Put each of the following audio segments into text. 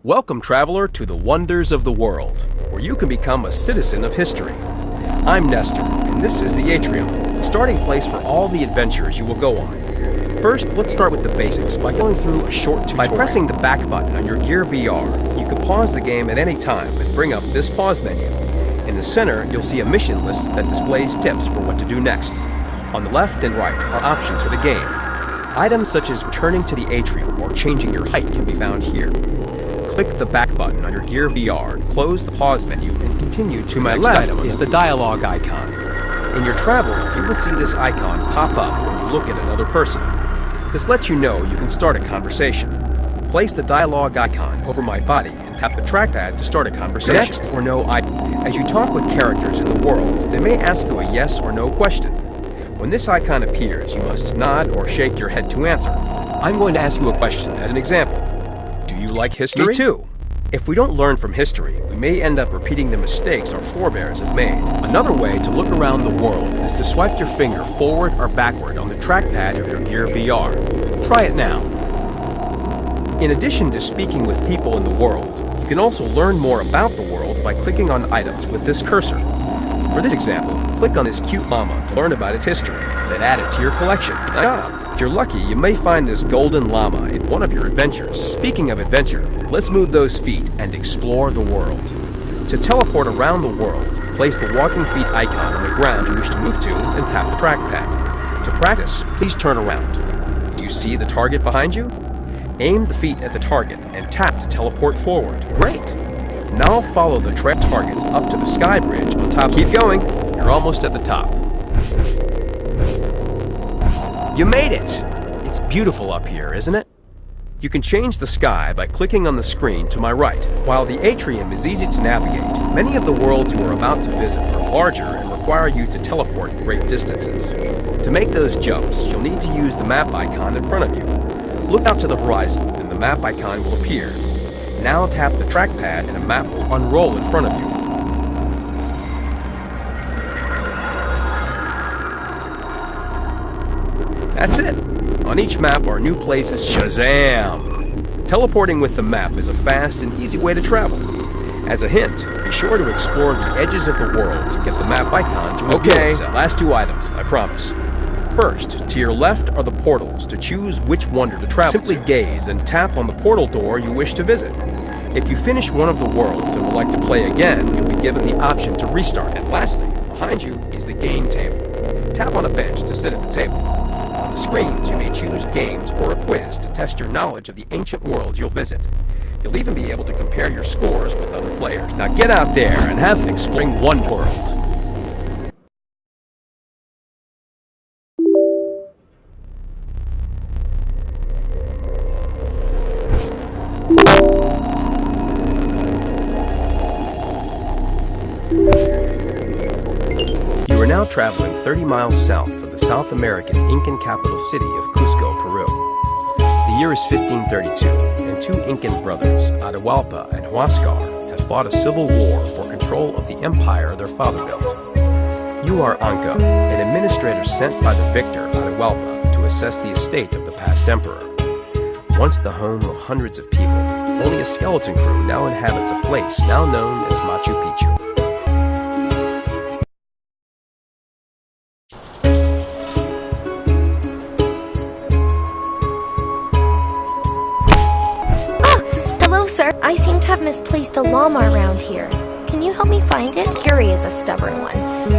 Welcome, traveler, to the wonders of the world, where you can become a citizen of history. I'm Nestor, and this is the Atrium, the starting place for all the adventures you will go on. First, let's start with the basics by going through a short tutorial. By pressing the back button on your Gear VR, you can pause the game at any time and bring up this pause menu. In the center, you'll see a mission list that displays tips for what to do next. On the left and right are options for the game. Items such as returning to the Atrium or changing your height can be found here. Click the back button on your Gear VR, close the pause menu, and continue to my left is the dialogue icon. In your travels, you will see this icon pop up when you look at another person. This lets you know you can start a conversation. Place the dialogue icon over my body and tap the trackpad to start a conversation. Next or no icon. As you talk with characters in the world, they may ask you a yes or no question. When this icon appears, you must nod or shake your head to answer. I'm going to ask you a question as an example. Do you like history? Me too. If we don't learn from history, we may end up repeating the mistakes our forebears have made. Another way to look around the world is to swipe your finger forward or backward on the trackpad of your Gear VR. Try it now. In addition to speaking with people in the world, you can also learn more about the world by clicking on items with this cursor. For this example, click on this cute llama to learn about its history, then add it to your collection. If you're lucky, you may find this golden llama in one of your adventures. Speaking of adventure, let's move those feet and explore the world. To teleport around the world, place the walking feet icon on the ground you wish to move to and tap the trackpad. To practice, please turn around. Do you see the target behind you? Aim the feet at the target and tap to teleport forward. Great! Now follow the trail targets up to the sky bridge on top. Keep going. You're almost at the top. You made it! It's beautiful up here, isn't it? You can change the sky by clicking on the screen to my right. While the Atrium is easy to navigate, many of the worlds you are about to visit are larger and require you to teleport great distances. To make those jumps, you'll need to use the map icon in front of you. Look out to the horizon, and the map icon will appear. Now tap the trackpad and a map will unroll in front of you. That's it! On each map are new places. Shazam! Teleporting with the map is a fast and easy way to travel. As a hint, be sure to explore the edges of the world to get the map icon to reveal itself. Last two items, I promise. First, to your left are the portals to choose which wonder to travel. Simply gaze and tap on the portal door you wish to visit. If you finish one of the worlds and would like to play again, you'll be given the option to restart. And lastly, behind you is the game table. Tap on a bench to sit at the table. On the screens, you may choose games or a quiz to test your knowledge of the ancient worlds you'll visit. You'll even be able to compare your scores with other players. Now get out there and have fun exploring one world. You are now traveling 30 miles south of the South American Incan capital city of Cusco, Peru. The year is 1532, and two Incan brothers, Atahualpa and Huáscar, have fought a civil war for control of the empire their father built. You are Anca, an administrator sent by the victor, Atahualpa, to assess the estate of the past emperor. Once the home of hundreds of people, only a skeleton crew now inhabits a place now known as Machu Picchu. I seem to have misplaced a llama around here. Can you help me find it? Curie is a stubborn one.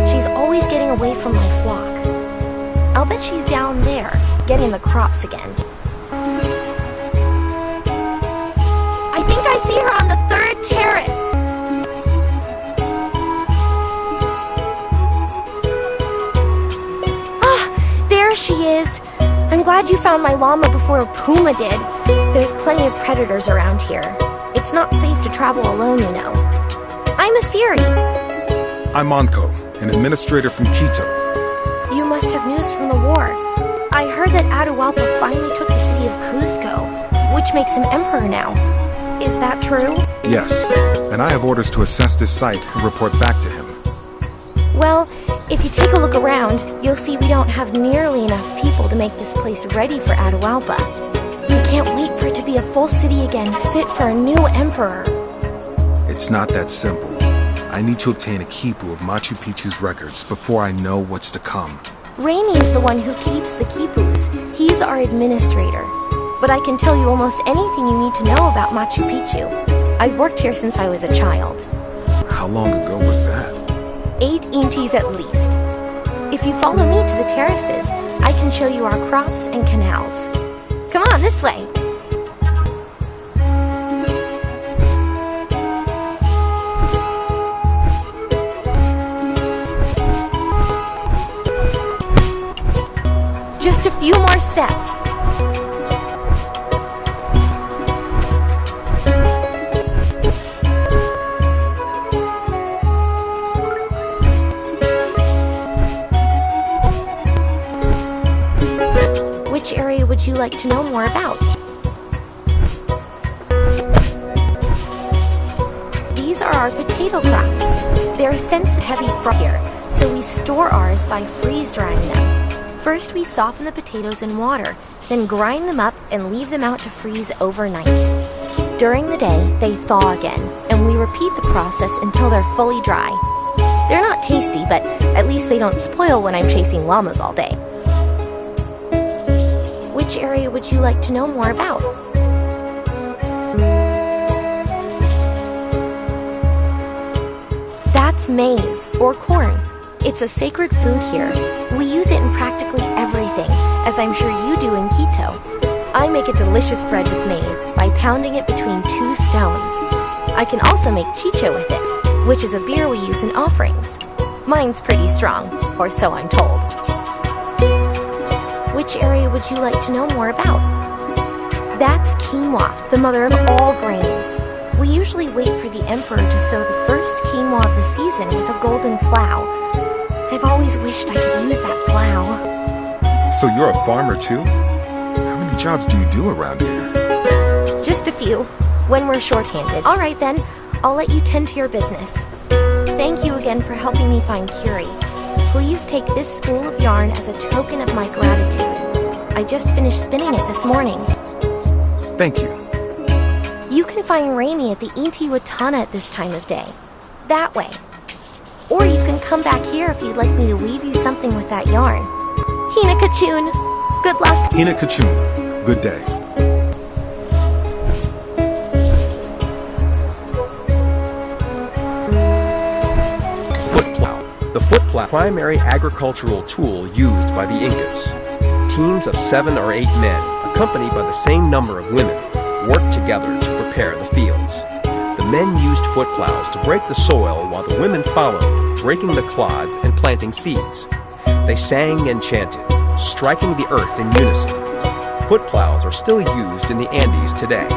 She's always getting away from my flock. I'll bet she's down there, getting the crops again. I think I see her on the third terrace. Ah, there she is. I'm glad you found my llama before a puma did. There's plenty of predators around here. It's not safe to travel alone, you know. I'm Asiri. I'm Manco, an administrator from Quito. You must have news from the war. I heard that Atahualpa finally took the city of Cusco, which makes him emperor now. Is that true? Yes, and I have orders to assess this site and report back to him. Well, if you take a look around, you'll see we don't have nearly enough people to make this place ready for Atahualpa. We can't wait for it to be a full city again, fit for a new emperor. It's not that simple. I need to obtain a quipu of Machu Picchu's records before I know what's to come. Rainy is the one who keeps the quipus. He's our administrator. But I can tell you almost anything you need to know about Machu Picchu. I've worked here since I was a child. How long ago was that? 8 intis at least. If you follow me to the terraces, I can show you our crops and canals. Come on, this way. Just a few more steps. Which area would you like to know more about? These are our potato crops. They're sensitive heavy here, so we store ours by freeze drying them. First, we soften the potatoes in water, then grind them up and leave them out to freeze overnight. During the day, they thaw again, and we repeat the process until they're fully dry. They're not tasty, but at least they don't spoil when I'm chasing llamas all day. Which area would you like to know more about? That's maize, or corn. It's a sacred food here. We use it in practically everything, as I'm sure you do in Quito. I make a delicious bread with maize by pounding it between 2 stones. I can also make chicha with it, which is a beer we use in offerings. Mine's pretty strong, or so I'm told. Which area would you like to know more about? That's quinoa, the mother of all grains. We usually wait for the emperor to sow the first quinoa of the season with a golden plow. I've always wished I could use that plow. So you're a farmer too? How many jobs do you do around here? Just a few, when we're short-handed. All right then, I'll let you tend to your business. Thank you again for helping me find Curie. Please take this spool of yarn as a token of my gratitude. I just finished spinning it this morning. Thank you. You can find Rainy at the Intihuatana at this time of day. That way. Or you can come back here if you'd like me to weave you something with that yarn. Hina Kachun, good luck. Hina Kachun, good day. Foot plow. The foot plow, primary agricultural tool used by the Incas. Teams of 7 or 8 men, accompanied by the same number of women, worked together to prepare the fields. The men used foot plows to break the soil while the women followed, breaking the clods and planting seeds. They sang and chanted, striking the earth in unison. Foot plows are still used in the Andes today.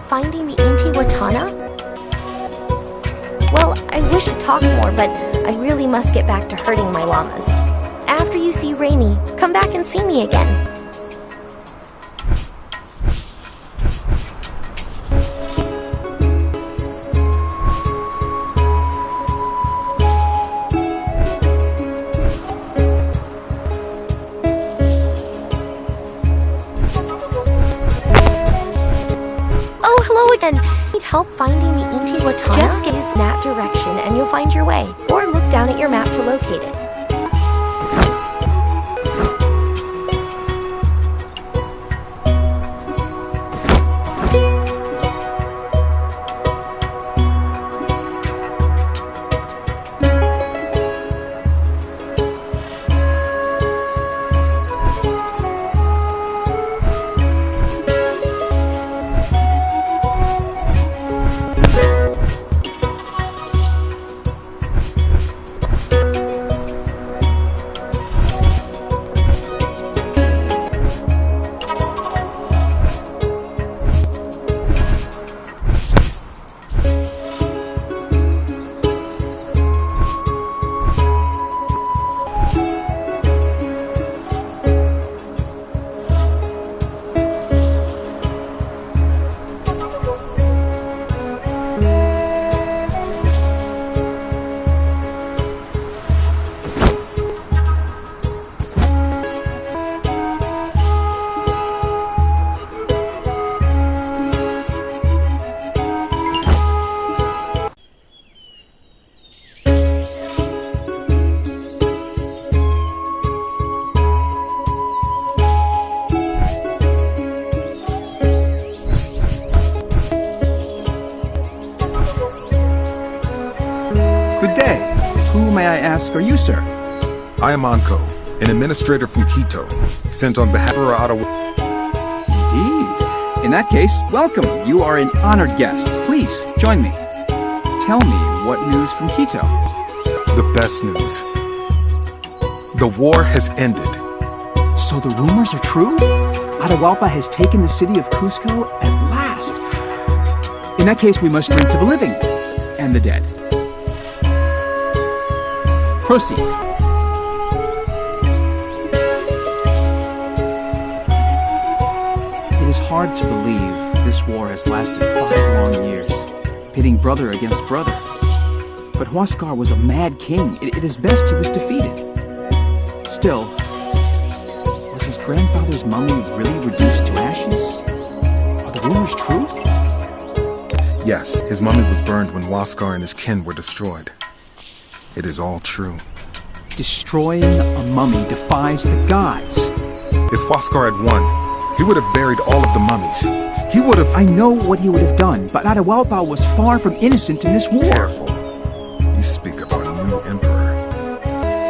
Finding the Intihuatana? Well, I wish I'd talk more, but I really must get back to herding my llamas. After you see Rainy, come back and see me again. Need help finding the Intihuatana? Just gaze in that direction and you'll find your way, or look down at your map to locate it. may I ask, are you, sir? I am Anko, an administrator from Quito, sent on behalf of Ottawa. Indeed. In that case, welcome. You are an honored guest. Please, join me. Tell me what news from Quito. The best news. The war has ended. So the rumors are true? Atahualpa has taken the city of Cusco at last. In that case, we must drink to the living and the dead. Proceed. It is hard to believe this war has lasted 5 long years, pitting brother against brother. But Huascar was a mad king. It is best he was defeated. Still, was his grandfather's mummy really reduced to ashes? Are the rumors true? Yes, his mummy was burned when Huascar and his kin were destroyed. It is all true. Destroying a mummy defies the gods. If Huascar had won, he would have buried all of the mummies. He would have... I know what he would have done, but Atahualpa was far from innocent in this war. Careful. You speak of our new emperor.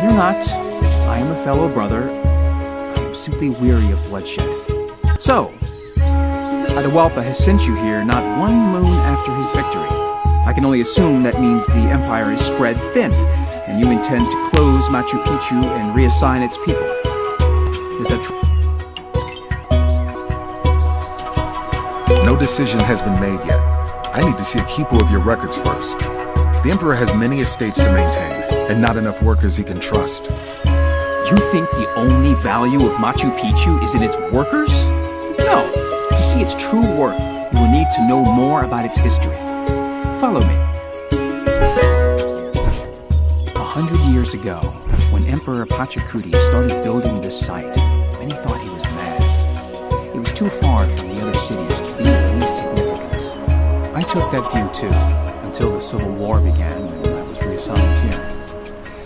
You're not. I am a fellow brother. I am simply weary of bloodshed. So, Atahualpa has sent you here not 1 moon after his victory. I can only assume that means the empire is spread thin, and you intend to close Machu Picchu and reassign its people. Is that true? No decision has been made yet. I need to see a keeper of your records first. The emperor has many estates to maintain, and not enough workers he can trust. You think the only value of Machu Picchu is in its workers? No. To see its true worth, you will need to know more about its history. Follow me. 100 years ago, when Emperor Pachacuti started building this site, many thought he was mad. It was too far from the other cities to be of any significance. I took that view too, until the Civil War began and I was reassigned here.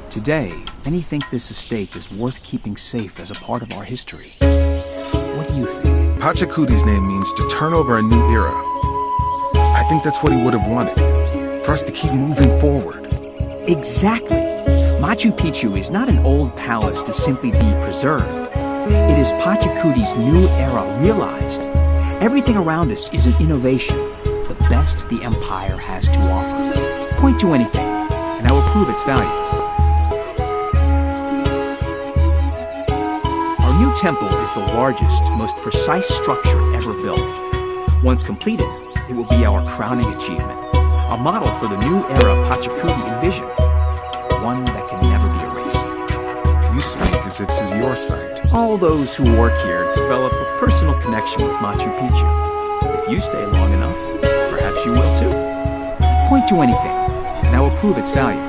Today, many think this estate is worth keeping safe as a part of our history. What do you think? Pachacuti's name means to turn over a new era. I think that's what he would have wanted, for us to keep moving forward. Exactly. Machu Picchu is not an old palace to simply be preserved. It is Pachacuti's new era realized. Everything around us is an innovation, the best the empire has to offer. Point to anything, and I will prove its value. Our new temple is the largest, most precise structure ever built. Once completed, it will be our crowning achievement, a model for the new era Pachacuti envisioned, one that can never be erased. You speak as if this is your site. All those who work here develop a personal connection with Machu Picchu. If you stay long enough, perhaps you will too. Point to anything, and I will prove its value.